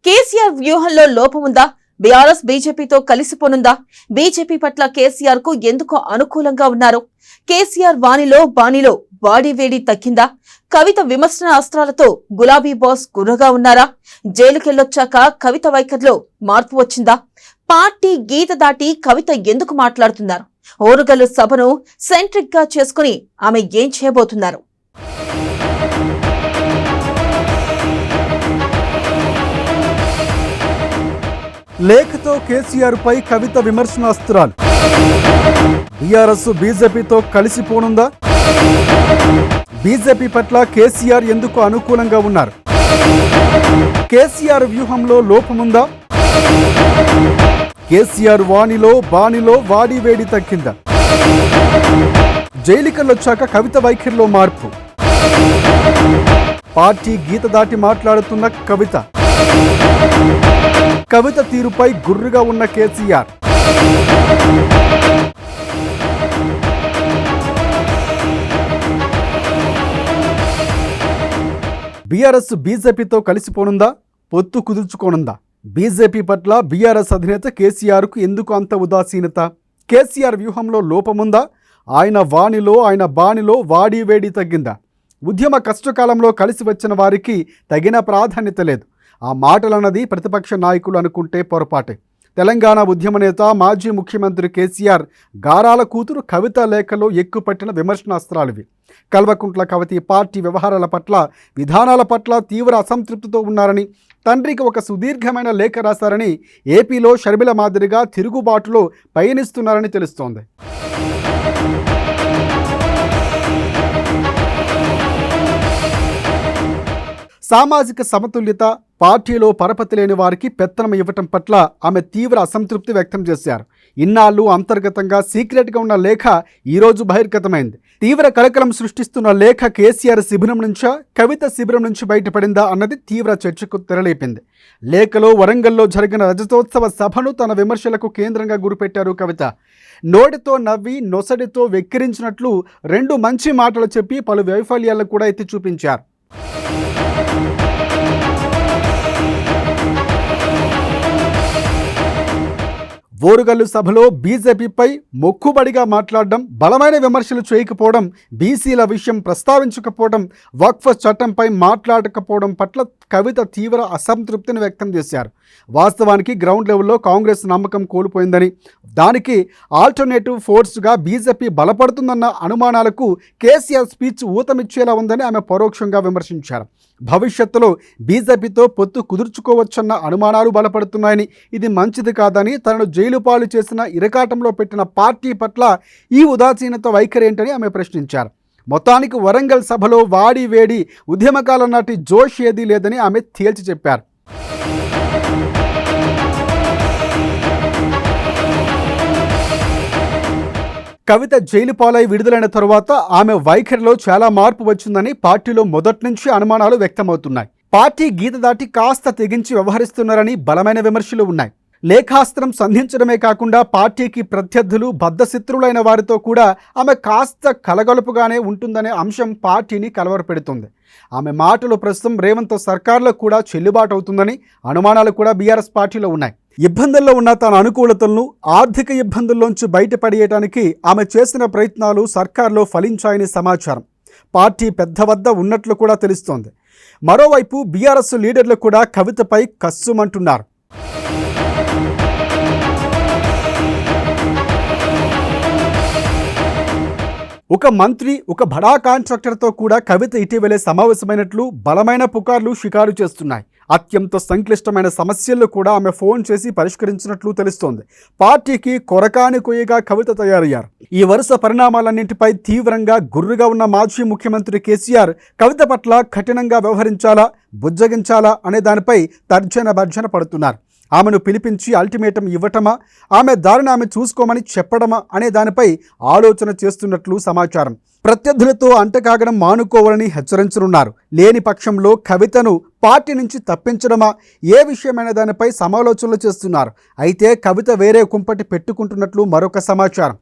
కేసీఆర్ వ్యూహంలో లోపముందా? బీఆర్ఎస్ బీజేపీతో కలిసిపోనుందా? బీజేపీ పట్ల కేసీఆర్ కు ఎందుకు అనుకూలంగా ఉన్నారు? కేసీఆర్ వాణిలో బాణిలో వాడివేడి తగ్గిందా? కవిత విమర్శన అస్త్రాలతో గులాబీ బాస్ గుర్రగా ఉన్నారా? జైలుకెళ్లొచ్చాక కవిత వైఖరిలో మార్పు వచ్చిందా? పార్టీ గీత దాటి కవిత ఎందుకు మాట్లాడుతున్నారు? ఓరుగల్లు సభను సెంట్రిక్ గా చేసుకుని ఆమె ఏం చేయబోతున్నారు? లేఖతో కేసీఆర్ పై కవిత విమర్శనాస్త్రాలు. బీఆర్ఎస్ బీజేపీతో కలిసిపోనుందా? బీజేపీ పట్ల కేసీఆర్ ఎందుకు అనుకూలంగా ఉన్నారు? కేసీఆర్ వ్యూహంలో లోపముందా? కేసీఆర్ వాణిలో బాణిలో వాడివేడి తగ్గిందా? జైలుకెళ్ళొచ్చాక కవిత వైఖరిలో మార్పు. పార్టీ గీత దాటి మాట్లాడుతున్న కవిత. కవిత తీరుపై గుర్రుగా ఉన్న కేసీఆర్. బీఆర్ఎస్ బీజేపీతో కలిసిపోనుందా? పొత్తు కుదుర్చుకోనుందా? బీజేపీ పట్ల బీఆర్ఎస్ అధినేత కేసీఆర్కు ఎందుకు అంత ఉదాసీనత? కేసీఆర్ వ్యూహంలో లోపముందా? ఆయన వాణిలో ఆయన బాణిలో వాడివేడి తగ్గిందా? ఉద్యమ కష్టకాలంలో కలిసి వచ్చిన వారికి తగిన ప్రాధాన్యత లేదు. ఆ మాటలన్నది ప్రతిపక్ష నాయకులు అనుకుంటే పొరపాటే. తెలంగాణ ఉద్యమ నేత మాజీ ముఖ్యమంత్రి కేసీఆర్ గారాల కూతురు కవిత లేఖలో ఎక్కుపట్టిన విమర్శనాస్త్రాలివి. కల్వకుంట్ల కవిత పార్టీ వ్యవహారాల పట్ల విధానాల పట్ల తీవ్ర అసంతృప్తితో ఉన్నారని, తండ్రికి ఒక సుదీర్ఘమైన లేఖ రాశారని, ఏపీలో షర్మిల మాదిరిగా తిరుగుబాటులో పయనిస్తున్నారని తెలుస్తోంది. సామాజిక సమతుల్యత, పార్టీలో పరపతి లేని వారికి పెత్తనం ఇవ్వటం పట్ల ఆమె తీవ్ర అసంతృప్తి వ్యక్తం చేశారు. ఇన్నాళ్ళు అంతర్గతంగా సీక్రెట్గా ఉన్న లేఖ ఈరోజు బహిర్గతమైంది. తీవ్ర కలకలం సృష్టిస్తున్న లేఖ కేసీఆర్ శిబిరం నుంచా, కవిత శిబిరం నుంచి బయటపడిందా అన్నది తీవ్ర చర్చకు తెరలేపింది. లేఖలో వరంగల్లో జరిగిన రజతోత్సవ సభను తన విమర్శలకు కేంద్రంగా గురిపెట్టారు కవిత. నోటితో నవ్వి నొసడితో వెక్కిరించినట్లు రెండు మంచి మాటలు చెప్పి పలు వైఫల్యాలను కూడా ఎత్తి చూపించారు. ఓరుగల్లు సభలో బీజేపీపై మొక్కుబడిగా మాట్లాడడం, బలమైన విమర్శలు చేయకపోవడం, బీసీల విషయం ప్రస్తావించకపోవడం, వక్ఫ్ చట్టంపై మాట్లాడకపోవడం పట్ల కవిత తీవ్ర అసంతృప్తిని వ్యక్తం చేశారు. వాస్తవానికి గ్రౌండ్ లెవెల్లో కాంగ్రెస్ నమ్మకం కోల్పోయిందని, దానికి ఆల్టర్నేటివ్ ఫోర్స్గా బీజేపీ బలపడుతుందన్న అనుమానాలకు కేసీఆర్ స్పీచ్ ఊతమిచ్చేలా ఉందని ఆమె పరోక్షంగా విమర్శించారు. భవిష్యత్తులో బీజేపీతో పొత్తు కుదుర్చుకోవచ్చన్న అనుమానాలు బలపడుతున్నాయని, ఇది మంచిది కాదని, తనను జైలు పాలు చేసిన ఇరకాటంలో పెట్టిన పార్టీ పట్ల ఈ ఉదాసీనత వైఖరి ఏంటని ఆమె ప్రశ్నించారు. మొత్తానికి వరంగల్ సభలో వాడి వేడి ఉద్యమకాలం నాటి జోష్ ఏదీ లేదని ఆమె తేల్చి చెప్పారు. కవిత జైలు పాలై విడుదలైన తరువాత ఆమె వైఖరిలో చాలా మార్పు వచ్చిందని పార్టీలో మొదటి నుంచి అనుమానాలు వ్యక్తమవుతున్నాయి. పార్టీ గీత దాటి కాస్త తెగించి వ్యవహరిస్తున్నారని బలమైన విమర్శలు ఉన్నాయి. లేఖాస్త్రం సంధించడమే కాకుండా పార్టీకి ప్రత్యర్థులు, బద్ధశత్రువులైన వారితో కూడా ఆమె కాస్త కలగలుపుగానే ఉంటుందనే అంశం పార్టీని కలవరపెడుతుంది. ఆమె మాటలు ప్రస్తుతం రేవంత్ సర్కార్లో కూడా చెల్లుబాటు అవుతుందని అనుమానాలు కూడా బీఆర్ఎస్ పార్టీలో ఉన్నాయి. ఇబ్బందుల్లో ఉన్న తన అనుకూలతలను, ఆర్థిక ఇబ్బందుల్లోంచి బయటపడేయడానికి ఆమె చేసిన ప్రయత్నాలు సర్కార్లో ఫలించాయని సమాచారం. పార్టీ పెద్ద వద్ద ఉన్నట్లు కూడా తెలుస్తోంది. మరోవైపు బీఆర్ఎస్ లీడర్లు కూడా కవితపై కస్సుమంటున్నారు. ఒక మంత్రి, ఒక బడా కాంట్రాక్టర్తో కూడా కవిత ఇటీవలే సమావేశమైనట్లు బలమైన పుకార్లు షికారు చేస్తున్నాయి. అత్యంత సంక్లిష్టమైన సమస్యలను కూడా ఆమె ఫోన్ చేసి పరిష్కరించినట్లు తెలుస్తోంది. పార్టీకి కొరకాని కొయ్యగా కవిత తయారయ్యారు. ఈ వరుస పరిణామాలన్నింటిపై తీవ్రంగా గుర్రుగా ఉన్న మాజీ ముఖ్యమంత్రి కేసీఆర్ కవిత పట్ల కఠినంగా వ్యవహరించాలా, బుజ్జగించాలా అనే దానిపై తర్జన భర్జన పడుతున్నారు. ఆమెను పిలిపించి అల్టిమేటం ఇవ్వటమా, ఆమె దారిని ఆమె చూసుకోమని చెప్పడమా అనే దానిపై ఆలోచన చేస్తున్నట్లు సమాచారం. ప్రత్యర్థులతో అంటకాగడం మానుకోవాలని హెచ్చరించనున్నారు. లేని పక్షంలో కవితను పార్టీ నుంచి తప్పించడమా, ఏ విషయమైన దానిపై సమాలోచనలు చేస్తున్నారు. అయితే కవిత వేరే కుంపటి పెట్టుకుంటున్నట్లు మరొక సమాచారం.